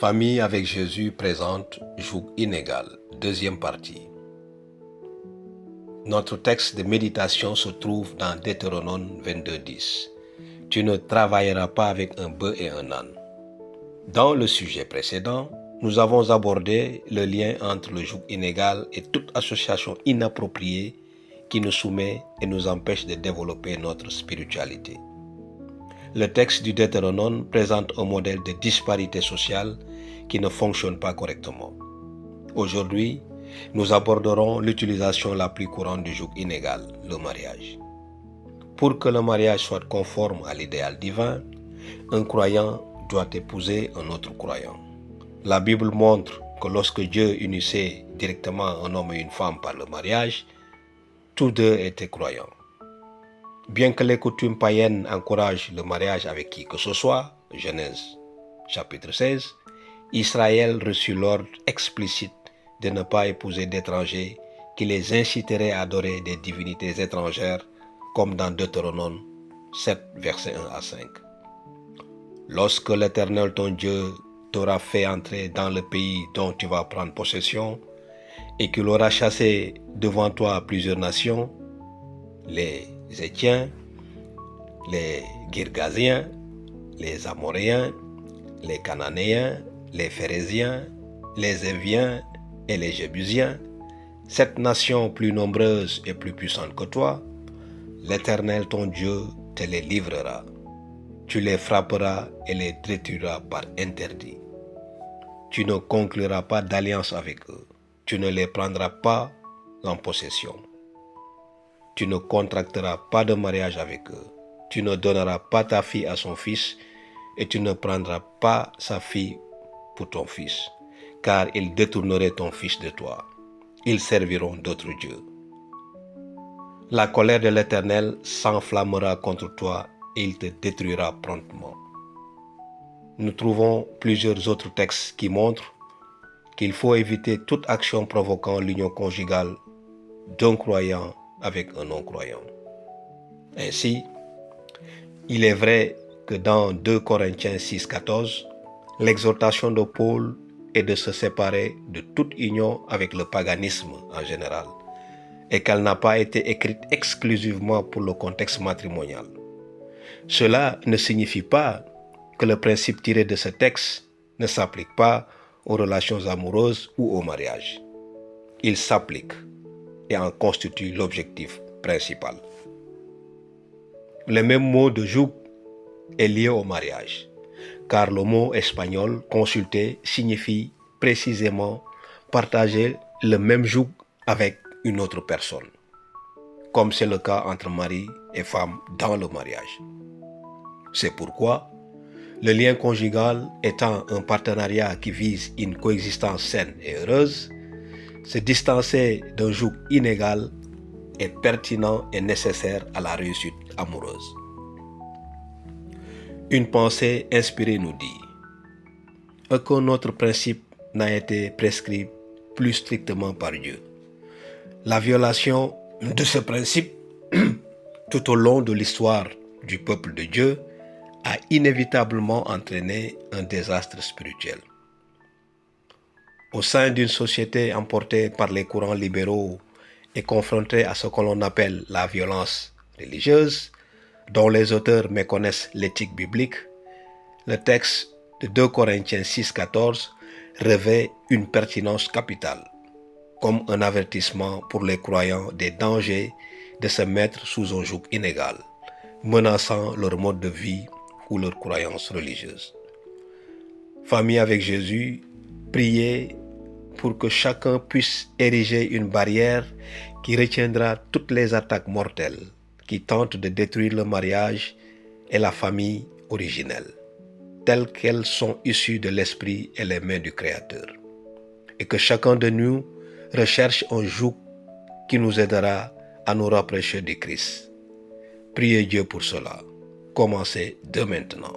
Famille avec Jésus présente Joug inégal, deuxième partie. Notre texte de méditation se trouve dans Deutéronome 22:10. Tu ne travailleras pas avec un bœuf et un âne. Dans le sujet précédent, nous avons abordé le lien entre le joug inégal et toute association inappropriée qui nous soumet et nous empêche de développer notre spiritualité. Le texte du Deutéronome présente un modèle de disparité sociale qui ne fonctionne pas correctement. Aujourd'hui, nous aborderons l'utilisation la plus courante du joug inégal, le mariage. Pour que le mariage soit conforme à l'idéal divin, un croyant doit épouser un autre croyant. La Bible montre que lorsque Dieu unissait directement un homme et une femme par le mariage, tous deux étaient croyants. Bien que les coutumes païennes encouragent le mariage avec qui que ce soit, Genèse chapitre 16, Israël reçut l'ordre explicite de ne pas épouser d'étrangers qui les inciteraient à adorer des divinités étrangères, comme dans Deutéronome 7, versets 1 à 5. Lorsque l'Éternel ton Dieu t'aura fait entrer dans le pays dont tu vas prendre possession, et qu'il aura chassé devant toi plusieurs nations, les Hétiens, les Girgasiens, les Amoréens, les Cananéens, les Phérésiens, les Éviens et les Jébusiens, cette nation plus nombreuse et plus puissante que toi, l'Éternel ton Dieu te les livrera. Tu les frapperas et les détruiras par interdit. Tu ne concluras pas d'alliance avec eux. Tu ne les prendras pas en possession. Tu ne contracteras pas de mariage avec eux. Tu ne donneras pas ta fille à son fils et tu ne prendras pas sa fille pour ton fils, car ils détourneraient ton fils de toi. Ils serviront d'autres dieux. La colère de l'Éternel s'enflammera contre toi et il te détruira promptement. Nous trouvons plusieurs autres textes qui montrent qu'il faut éviter toute action provoquant l'union conjugale d'un croyant avec un non-croyant. Ainsi, il est vrai que dans 2 Corinthiens 6,14, l'exhortation de Paul est de se séparer de toute union avec le paganisme en général, et qu'elle n'a pas été écrite exclusivement pour le contexte matrimonial. Cela ne signifie pas que le principe tiré de ce texte ne s'applique pas aux relations amoureuses ou au mariage. Il s'applique et en constitue l'objectif principal. Le même mot de joug est lié au mariage, car le mot espagnol consulté signifie précisément partager le même joug avec une autre personne, comme c'est le cas entre mari et femme dans le mariage. C'est pourquoi le lien conjugal étant un partenariat qui vise une coexistence saine et heureuse, se distancer d'un joug inégal est pertinent et nécessaire à la réussite amoureuse. Une pensée inspirée nous dit « Aucun autre principe n'a été prescrit plus strictement par Dieu. La violation de ce principe tout au long de l'histoire du peuple de Dieu a inévitablement entraîné un désastre spirituel. Au sein d'une société emportée par les courants libéraux et confrontée à ce que l'on appelle la violence religieuse, dont les auteurs méconnaissent l'éthique biblique, le texte de 2 Corinthiens 6,14 revêt une pertinence capitale, comme un avertissement pour les croyants des dangers de se mettre sous un joug inégal, menaçant leur mode de vie ou leurs croyances religieuses. Famille avec Jésus, priez pour que chacun puisse ériger une barrière qui retiendra toutes les attaques mortelles qui tentent de détruire le mariage et la famille originelle, telles qu'elles sont issues de l'esprit et les mains du Créateur. Et que chacun de nous recherche un joug qui nous aidera à nous rapprocher du Christ. Priez Dieu pour cela. Commencez dès maintenant.